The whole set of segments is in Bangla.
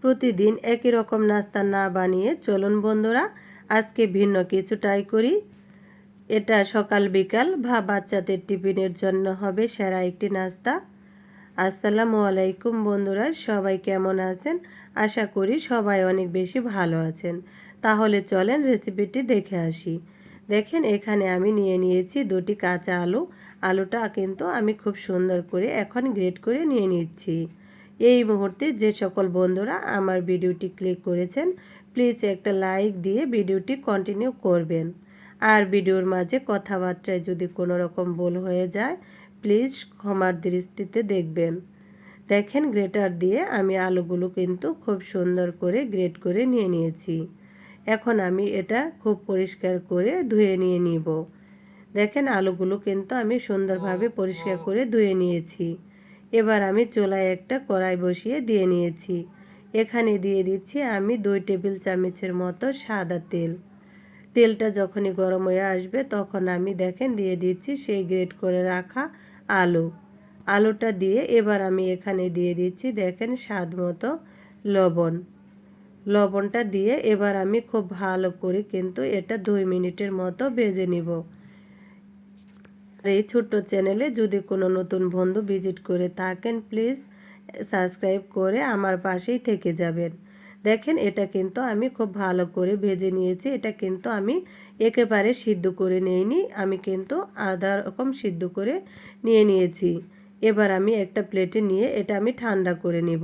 প্রতিদিন একই রকম নাস্তা না বানিয়ে চলুন বন্ধুরা আজকে ভিন্ন কিছু ট্রাই করি। এটা সকাল বিকাল বা বাচ্চাদের টিফিনের জন্য হবে সেরা একটি নাস্তা। আসসালামু আলাইকুম বন্ধুরা, সবাই কেমন আছেন? আশা করি সবাই অনেক বেশি ভালো আছেন। তাহলে চলেন রেসিপিটি দেখে আসি। দেখেন এখানে আমি নিয়ে নিয়েছি দুটি কাঁচা আলু। আলুটা কিন্তু আমি খুব সুন্দর করে এখন গ্রেট করে নিয়ে নিচ্ছি। এই মুহূর্তে যে সকল বন্ধুরা আমার ভিডিওটি ক্লিক করেছেন প্লিজ একটা লাইক দিয়ে ভিডিওটি কন্টিনিউ করবেন। আর ভিডিওর মাঝে কথাবার্তায় যদি কোনো রকম ভুল হয়ে যায় প্লিজ ক্ষমার দৃষ্টিতে দেখবেন। দেখেন গ্রেটার দিয়ে আমি আলুগুলো কিন্তু খুব সুন্দর করে গ্রেট করে নিয়ে নিয়েছি। এখন আমি এটা খুব পরিষ্কার করে ধুয়ে নিয়ে নিব। দেখেন আলুগুলো কিন্তু আমি সুন্দরভাবে পরিষ্কার করে ধুয়ে নিয়েছি। এবার আমি চুলায় একটা কড়াই বসিয়ে দিয়ে নিয়েছি। এখানে দিয়ে দিচ্ছি আমি 2 টেবিল চামচের মতো সাদা তেল। তেলটা যখনই গরম হয়ে আসবে তখন আমি দেখেন দিয়ে দিচ্ছি সেই গ্রেট করে রাখা আলু। আলুটা দিয়ে এবার আমি এখানে দিয়ে দিচ্ছি দেখেন স্বাদ মতো লবণ। লবণটা দিয়ে এবার আমি খুব ভালো করে কিন্তু এটা 2 মিনিটের মতো ভেজে নিব। এই ছোট্ট চ্যানেলে যদি কোনো নতুন বন্ধু ভিজিট করে থাকেন প্লিজ সাবস্ক্রাইব করে আমার পাশেই থেকে যাবেন। দেখেন এটা কিন্তু আমি খুব ভালো করে ভেজে নিয়েছি। এটা কিন্তু আমি একেবারে সিদ্ধ করে নিইনি, আমি কিন্তু আধা রকম সিদ্ধ করে নিয়ে নিয়েছি। এবার আমি একটা প্লেটে নিয়ে এটা আমি ঠান্ডা করে নিব।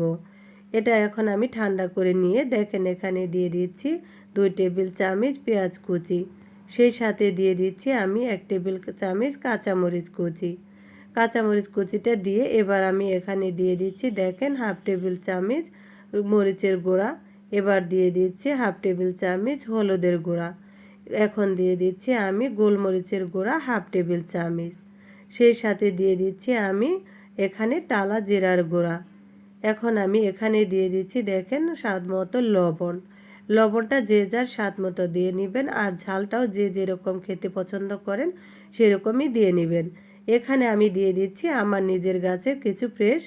এটা এখন আমি ঠান্ডা করে নিয়ে দেখেন এখানে দিয়ে দিচ্ছি 2 টেবিল চামচ পেঁয়াজ কুচি। সেই সাথে দিয়ে দিচ্ছি আমি 1 টেবিল চামচ কাঁচামরিচ কুচি। কাঁচামরিচ কুচিটা দিয়ে এবার আমি এখানে দিয়ে দিচ্ছি দেখেন হাফ টেবিল চামচ মরিচের গুঁড়া। এবার দিয়ে দিচ্ছি হাফ টেবিল চামচ হলুদের গুঁড়া। এখন দিয়ে দিচ্ছি আমি গোলমরিচের গুঁড়া হাফ টেবিল চামচ। সেই সাথে দিয়ে দিচ্ছি আমি এখানে টালা জিরার গুঁড়া। এখন আমি এখানে দিয়ে দিচ্ছি দেখেন স্বাদ মতো লবণ। লবণটা যে যার স্বাদ মতো দিয়ে নেবেন আর ঝালটাও যে যেরকম খেতে পছন্দ করেন সেরকমই দিয়ে নেবেন। এখানে আমি দিয়ে দিচ্ছি আমার নিজের গাছের কিছু ফ্রেশ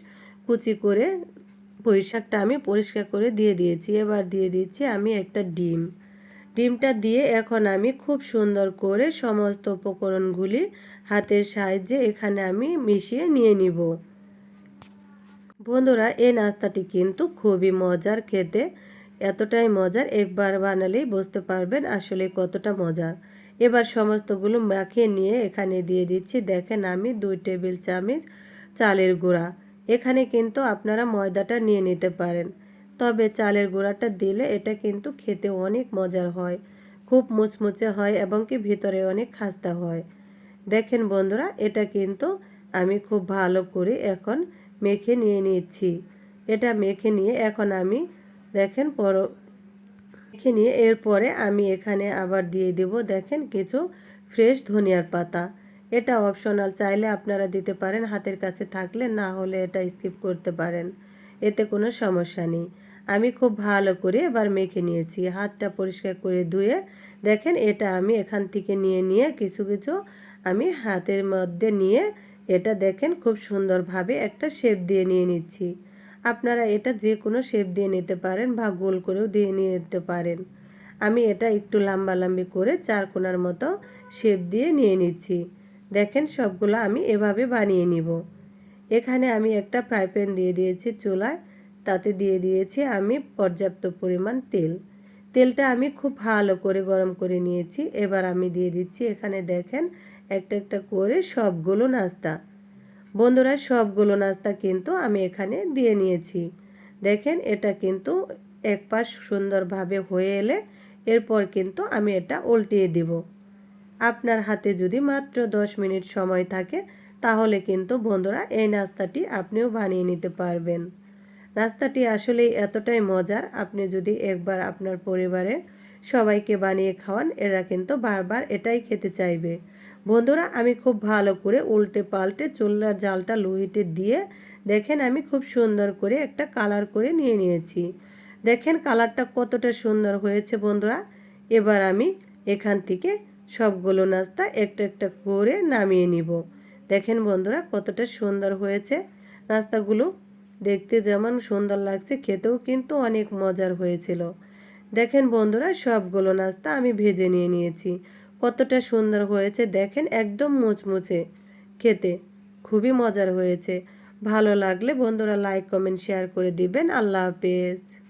কুচি করে পুঁইশাকটা আমি পরিষ্কার করে দিয়ে দিয়েছি। এবার দিয়ে দিচ্ছি আমি একটা ডিম। ডিমটা দিয়ে এখন আমি খুব সুন্দর করে সমস্ত উপকরণগুলি হাতের সাহায্যে এখানে আমি মিশিয়ে নিয়ে নিব। বন্ধুরা এই নাস্তাটি কিন্তু খুবই মজার খেতে, এতটাই মজার একবার বানালেই বুঝতে পারবেন আসলে কতটা মজার। এবার সমস্তগুলো মাখিয়ে নিয়ে এখানে দিয়ে দিচ্ছি দেখেন আমি 2 টেবিল চামচ চালের গুঁড়া। এখানে কিন্তু আপনারা ময়দাটা নিয়ে নিতে পারেন, তবে চালের গুঁড়াটা দিলে এটা কিন্তু খেতে অনেক মজার হয়, খুব মুচমুচে হয় এবং কি ভিতরে অনেক খাস্তা হয়। দেখেন বন্ধুরা এটা কিন্তু আমি খুব ভালো করে এখন মেখে নিয়ে নিচ্ছি। এটা মেখে নিয়ে এখন আমি দেখেন মেখে নিয়ে এরপরে আমি এখানে আবার দিয়ে দেব দেখেন কিছু ফ্রেশ ধনিয়ার পাতা। এটা অপশনাল, চাইলে আপনারা দিতে পারেন, হাতের কাছে থাকলে, না হলে এটা স্কিপ করতে পারেন, এতে কোনো সমস্যা নেই। আমি খুব ভালো করে এবার মেখে নিয়েছি, হাতটা পরিষ্কার করে ধুয়ে দেখেন এটা আমি এখান থেকে নিয়ে নিয়ে কিছু কিছু আমি হাতের মধ্যে নিয়ে এটা দেখেন খুব সুন্দরভাবে একটা শেপ দিয়ে নিয়ে নিচ্ছি। আপনারা এটা যে কোনো শেপ দিয়ে নিতে পারেন বা গোল করেও দিয়ে নিতে পারেন। আমি এটা একটু লম্বালম্বি করে 4 কোণার মতো শেপ দিয়ে নিয়ে নিচ্ছি। দেখেন সবগুলো আমি এভাবে বানিয়ে নিব। এখানে আমি একটা ফ্রাই প্যান দিয়ে দিয়েছি চুলায়, তাতে দিয়ে দিয়েছি আমি পর্যাপ্ত পরিমাণ তেল। তেলটা আমি খুব ভালো করে গরম করে নিয়েছি। এবার আমি দিয়ে দিচ্ছি এখানে দেখেন একটা একটা করে সবগুলো নাস্তা। বন্ধুরা সবগুলো নাস্তা কিন্তু আমি এখানে দিয়ে নিয়েছি। দেখেন এটা কিন্তু এক পাশ সুন্দরভাবে হয়ে এলে এরপর কিন্তু আমি এটা উল্টিয়ে দিব। আপনার হাতে যদি মাত্র 10 মিনিট সময় থাকে তাহলে কিন্তু বন্ধুরা এই নাস্তাটি আপনিও বানিয়ে নিতে পারবেন। নাস্তাটি আসলেই এতটাই মজার, আপনি যদি একবার আপনার পরিবারের সবাইকে বানিয়ে খাওয়ান এরা কিন্তু বারবার এটাই খেতে চাইবে। বন্ধুরা আমি খুব ভালো করে উল্টে পাল্টে চুলার জালটা লো হিটে দিয়ে দেখেন আমি খুব সুন্দর করে একটা কালার করে নিয়ে নিয়েছি। দেখেন কালারটা কতটা সুন্দর হয়েছে বন্ধুরা। এবার আমি এখান থেকে সবগুলো নাস্তা একটা একটা করে নামিয়ে নিব। দেখেন বন্ধুরা কতটা সুন্দর হয়েছে নাস্তাগুলো। দেখতে যেমন সুন্দর লাগছে, খেতেও কিন্তু অনেক মজার হয়েছিল। দেখেন বন্ধুরা, সবগুলো নাস্তা আমি ভেজে নিয়ে নিয়েছি। কতটা সুন্দর হয়েছে দেখেন, একদম মুচমুচে খেতে, খুবই মজার হয়েছে। ভালো লাগলে বন্ধুরা লাইক কমেন্ট শেয়ার করে দিবেন। আল্লাহ হাফেজ।